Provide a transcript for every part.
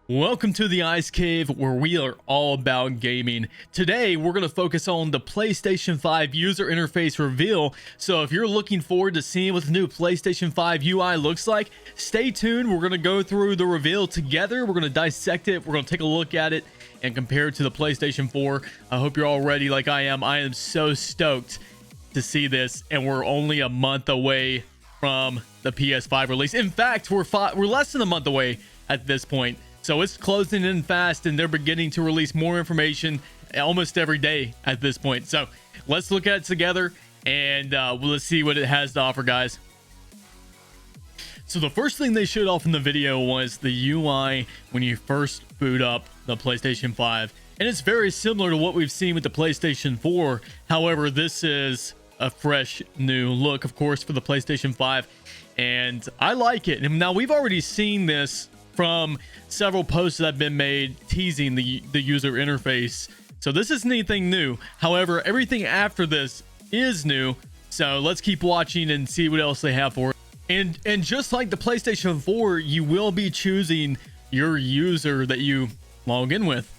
Welcome to the Ice Cave, where we are all about gaming. Today, we're going to focus on the PlayStation 5 user interface reveal. So if you're looking forward to seeing what the new PlayStation 5 UI looks like, stay tuned. We're going to go through the reveal together. We're going to dissect it. We're going to take a look at it and compare it to the PlayStation 4. I hope you're all ready like I am. I am so stoked to see this, and we're only a month away from the PS5 release. In fact, we're less than a month away at this point. So it's closing in fast, and they're beginning to release more information almost every day at this point. So let's look at it together, and let's see what it has to offer, guys. So the first thing they showed off in the video was the UI when you first boot up the PlayStation 5. And it's very similar to what we've seen with the PlayStation 4. However, this is a fresh new look, of course, for the PlayStation 5. And I like it. And now we've already seen this from several posts that have been made teasing the user interface. So this isn't anything new. However, everything after this is new. So let's keep watching and see what else they have for it. And just like the PlayStation 4, you will be choosing your user that you log in with.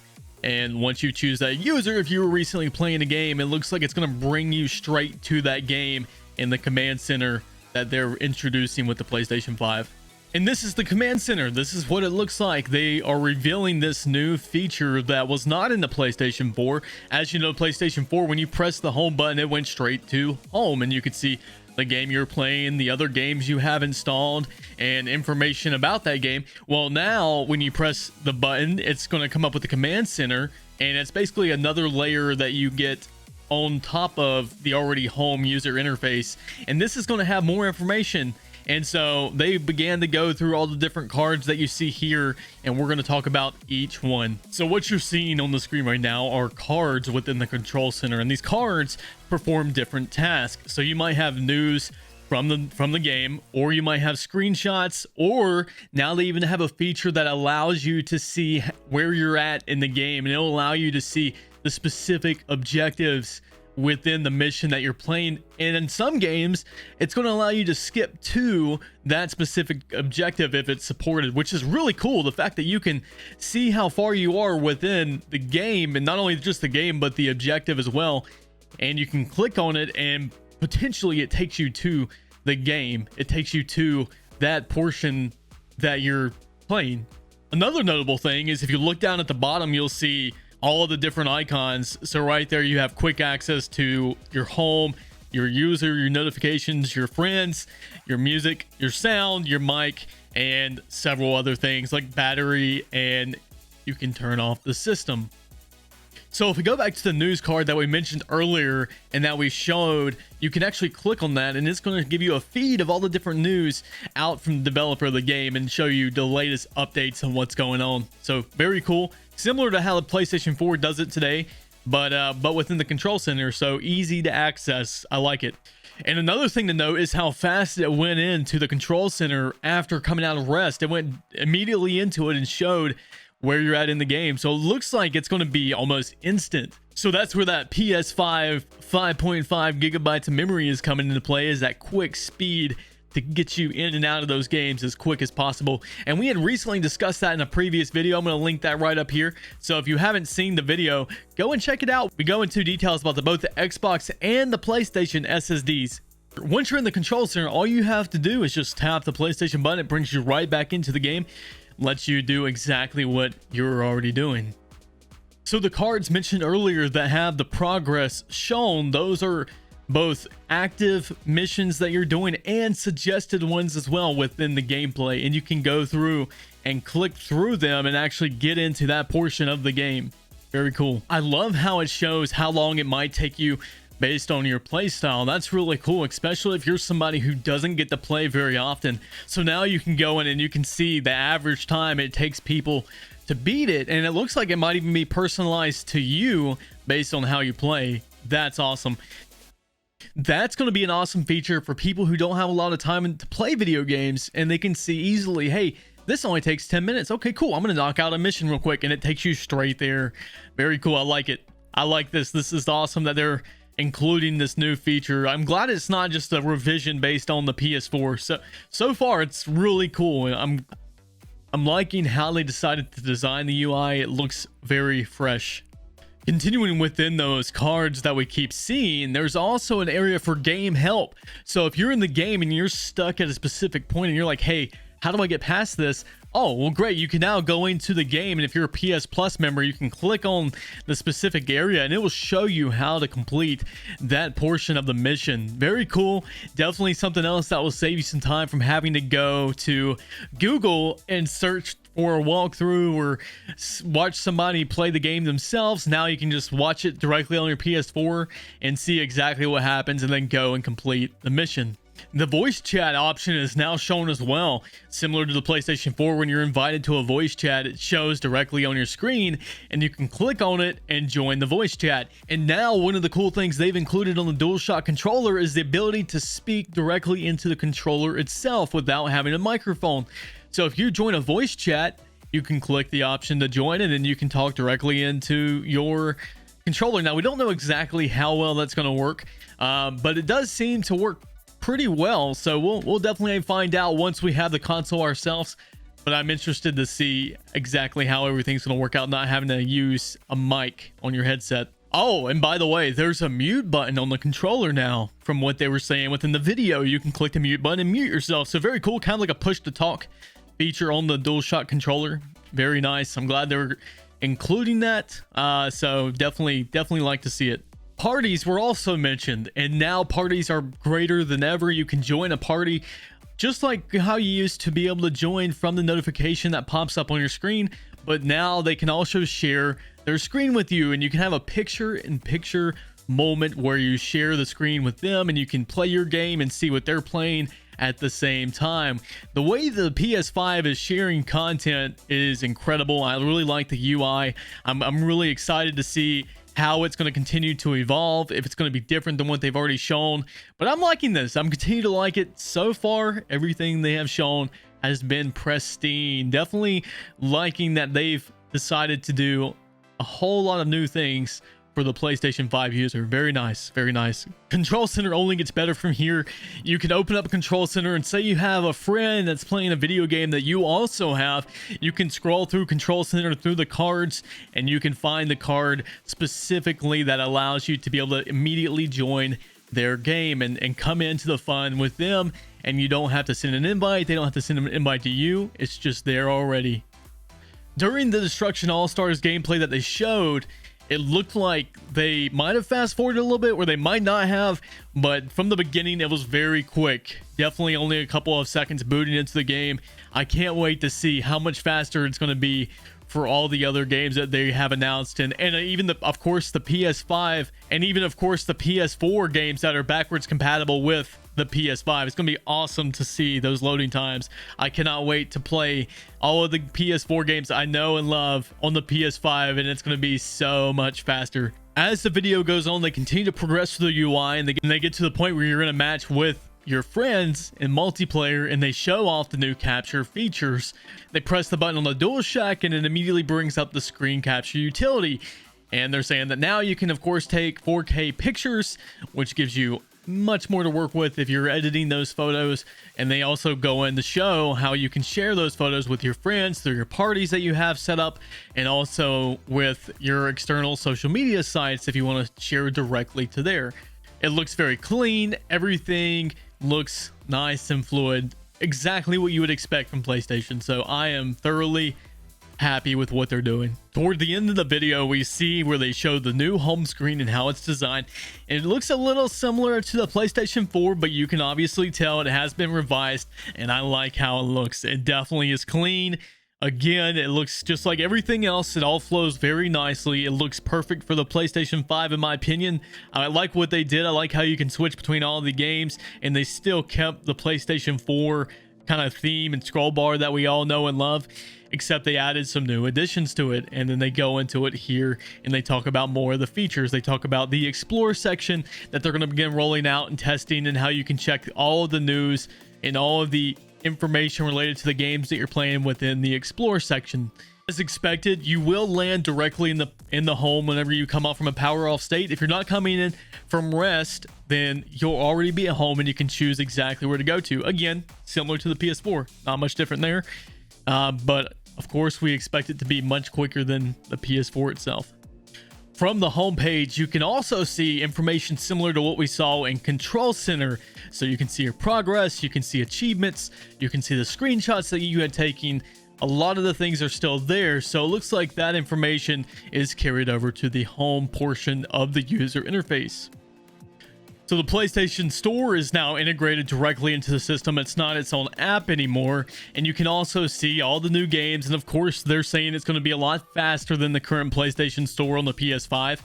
And once you choose that user, if you were recently playing a game, it looks like it's going to bring you straight to that game in the command center that they're introducing with the PlayStation 5. And this is the command center. This is what it looks like. They are revealing this new feature that was not in the PlayStation 4. As you know, PlayStation 4, when you press the home button, it went straight to home, and you could see the game you're playing, the other games you have installed, and information about that game. Well, now when you press the button, it's going to come up with the command center, and it's basically another layer that you get on top of the already home user interface. And this is going to have more information. And so they began to go through all the different cards that you see here, and we're going to talk about each one. So what you're seeing on the screen right now are cards within the control center, and these cards perform different tasks. So you might have news from the game, or you might have screenshots, or now they even have a feature that allows you to see where you're at in the game, and it'll allow you to see the specific objectives within the mission that you're playing. And in some games, it's going to allow you to skip to that specific objective if it's supported, which is really cool. The fact that you can see how far you are within the game, and not only just the game, but the objective as well. And you can click on it, and potentially it takes you to the game. It takes you to that portion that you're playing. Another notable thing is if you look down at the bottom, you'll see all of the different icons. So right there, you have quick access to your home, your user, your notifications, your friends, your music, your sound, your mic, and several other things like battery, and you can turn off the system. So if we go back to the news card that we mentioned earlier and that we showed, you can actually click on that, and it's going to give you a feed of all the different news out from the developer of the game and show you the latest updates on what's going on. So very cool. Similar to how the PlayStation 4 does it today, but within the control center, so easy to access. I like it. And another thing to note is how fast it went into the control center after coming out of rest. It went immediately into it and showed where you're at in the game. So it looks like it's going to be almost instant. So that's where that PS5 5.5 gigabytes of memory is coming into play, is that quick speed to get you in and out of those games as quick as possible. And we had recently discussed that in a previous video. I'm going to link that right up here. So if you haven't seen the video, go and check it out. We go into details about both the Xbox and the PlayStation SSDs. Once you're in the control center, all you have to do is just tap the PlayStation button. It brings you right back into the game, lets you do exactly what you're already doing. So the cards mentioned earlier that have the progress shown, those are both active missions that you're doing and suggested ones as well within the gameplay, and you can go through and click through them and actually get into that portion of the game. Very cool. I love how it shows how long it might take you based on your play style. That's really cool, especially if you're somebody who doesn't get to play very often. So now you can go in and you can see the average time it takes people to beat it, and it looks like it might even be personalized to you based on how you play. That's awesome. That's going to be an awesome feature for people who don't have a lot of time to play video games, and they can see easily, hey, this only takes 10 minutes. Okay, cool. I'm going to knock out a mission real quick, and it takes you straight there. Very cool. I like it. I like this. This is awesome that they're including this new feature. I'm glad it's not just a revision based on the PS4. So far, it's really cool. I'm liking how they decided to design the UI. It looks very fresh. Continuing within those cards that we keep seeing, there's also an area for game help. So if you're in the game and you're stuck at a specific point and you're like, hey, how do I get past this? Oh, well, great. You can now go into the game, and if you're a PS Plus member, you can click on the specific area and it will show you how to complete that portion of the mission. Very cool. Definitely something else that will save you some time from having to go to Google and search or walk through or watch somebody play the game themselves. Now you can just watch it directly on your PS4 and see exactly what happens and then go and complete the mission. The voice chat option is now shown as well. Similar to the PlayStation 4, when you're invited to a voice chat, it shows directly on your screen and you can click on it and join the voice chat. And now one of the cool things they've included on the DualShock controller is the ability to speak directly into the controller itself without having a microphone. So if you join a voice chat, you can click the option to join and then you can talk directly into your controller. Now, we don't know exactly how well that's going to work, but it does seem to work pretty well. So we'll definitely find out once we have the console ourselves. But I'm interested to see exactly how everything's going to work out, not having to use a mic on your headset. Oh, and by the way, there's a mute button on the controller now. From what they were saying within the video, you can click the mute button and mute yourself. So very cool, kind of like a push to talk feature on the DualShock controller. Very nice. I'm glad they're including that. So definitely like to see it. Parties were also mentioned, and now parties are greater than ever. You can join a party just like how you used to be able to join from the notification that pops up on your screen, but now they can also share their screen with you, and you can have a picture-in-picture moment where you share the screen with them and you can play your game and see what they're playing at the same time. The way the PS5 is sharing content is incredible. I really like the UI. I'm really excited to see how it's going to continue to evolve, if it's going to be different than what they've already shown. But I'm liking this. I'm continuing to like it. So far, everything they have shown has been pristine. Definitely liking that they've decided to do a whole lot of new things for the PlayStation 5 user. Very nice, very nice. Control Center only gets better from here. You can open up a Control Center and say you have a friend that's playing a video game that you also have. You can scroll through Control Center through the cards and you can find the card specifically that allows you to be able to immediately join their game and come into the fun with them. And you don't have to send an invite. They don't have to send an invite to you. It's just there already. During the Destruction All-Stars gameplay that they showed, it looked like they might have fast forwarded a little bit, or they might not have, but from the beginning it was very quick. Definitely only a couple of seconds booting into the game. I can't wait to see how much faster it's going to be for all the other games that they have announced, and even of course the PS5, and even of course the PS4 games that are backwards compatible with the PS5. It's gonna be awesome to see those loading times. I cannot wait to play all of the PS4 games I know and love on the PS5, and it's gonna be so much faster. As the video goes on, they continue to progress through the UI, and they get to the point where you're gonna match with your friends in multiplayer, and they show off the new capture features. They press the button on the DualShock and it immediately brings up the screen capture utility, and they're saying that now you can of course take 4K pictures, which gives you much more to work with if you're editing those photos. And they also go in to show how you can share those photos with your friends through your parties that you have set up, and also with your external social media sites if you want to share directly to there. It looks very clean. Everything looks nice and fluid, exactly what you would expect from PlayStation. So I am thoroughly happy with what they're doing. Toward the end of the video, we see where they show the new home screen and how it's designed. And it looks a little similar to the PlayStation 4, but you can obviously tell it has been revised, and I like how it looks. It definitely is clean. Again, it looks just like everything else. It all flows very nicely. It looks perfect for the PlayStation 5 in my opinion. I like what they did. I like how you can switch between all the games, and they still kept the PlayStation 4 kind of theme and scroll bar that we all know and love, except they added some new additions to it. And then they go into it here and they talk about more of the features. They talk about the Explore section that they're going to begin rolling out and testing, and how you can check all of the news and all of the information related to the games that you're playing within the Explore section. As expected, you will land directly in the home whenever you come out from a power off state. If you're not coming in from rest, then you'll already be at home and you can choose exactly where to go to. Again, similar to the PS4, not much different there. but of course we expect it to be much quicker than the PS4 itself. From the homepage, you can also see information similar to what we saw in Control Center. So you can see your progress, you can see achievements, you can see the screenshots that you had taken. A lot of the things are still there, so it looks like that information is carried over to the home portion of the user interface. So the PlayStation Store is now integrated directly into the system. It's not its own app anymore. And you can also see all the new games. And of course, they're saying it's going to be a lot faster than the current PlayStation Store on the PS5.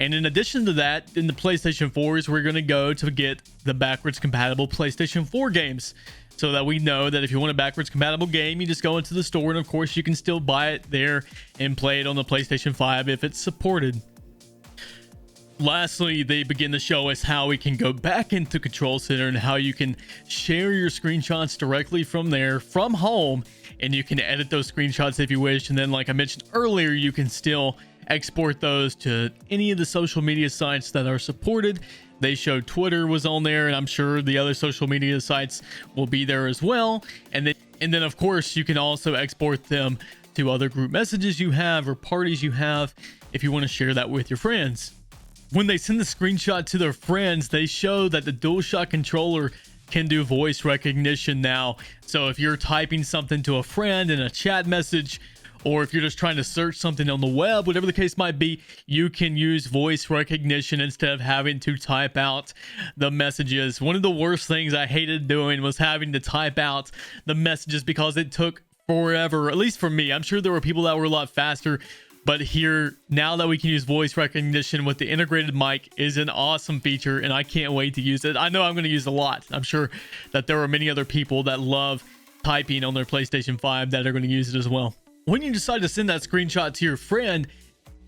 And in addition to that, in the PlayStation 4s, we're going to go to get the backwards compatible PlayStation 4 games. So that we know that if you want a backwards compatible game, you just go into the store. And of course, you can still buy it there and play it on the PlayStation 5 if it's supported. Lastly, they begin to show us how we can go back into Control Center and how you can share your screenshots directly from there, from home, and you can edit those screenshots if you wish. And then, like I mentioned earlier, you can still export those to any of the social media sites that are supported. They showed Twitter was on there, and I'm sure the other social media sites will be there as well. And then of course, you can also export them to other group messages you have or parties you have if you want to share that with your friends. When they send the screenshot to their friends, they show that the DualShock controller can do voice recognition now. So if you're typing something to a friend in a chat message, or if you're just trying to search something on the web, whatever the case might be, you can use voice recognition instead of having to type out the messages. One of the worst things I hated doing was having to type out the messages because it took forever, at least for me. I'm sure there were people that were a lot faster. But here, now that we can use voice recognition with the integrated mic is an awesome feature, and I can't wait to use it. I know I'm going to use it a lot. I'm sure that there are many other people that love typing on their PlayStation 5 that are going to use it as well. When you decide to send that screenshot to your friend,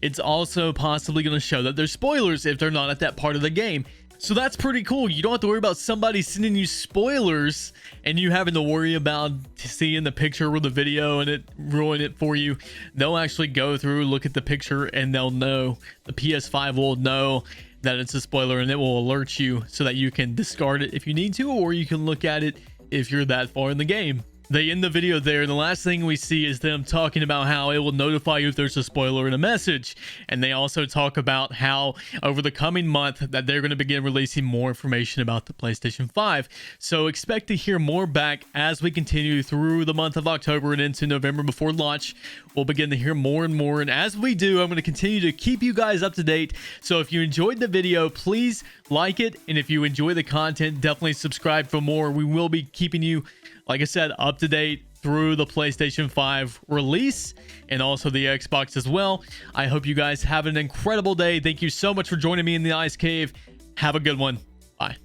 it's also possibly going to show that there's spoilers if they're not at that part of the game. So that's pretty cool. You don't have to worry about somebody sending you spoilers and you having to worry about seeing the picture or the video and it ruin it for you. They'll actually go through, look at the picture, and they'll know. The PS5 will know that it's a spoiler, and it will alert you so that you can discard it if you need to, or you can look at it if you're that far in the game. They end the video there, and the last thing we see is them talking about how it will notify you if there's a spoiler in a message. And they also talk about how over the coming month that they're going to begin releasing more information about the PlayStation 5. So expect to hear more back as we continue through the month of October and into November before launch. We'll begin to hear more and more, and as we do, I'm going to continue to keep you guys up to date. So if you enjoyed the video, please like it, and if you enjoy the content, definitely subscribe for more. We will be keeping you, like I said, up to date through the PlayStation 5 release and also the Xbox as well. I hope you guys have an incredible day. Thank you so much for joining me in the Ice Cave. Have a good one. Bye.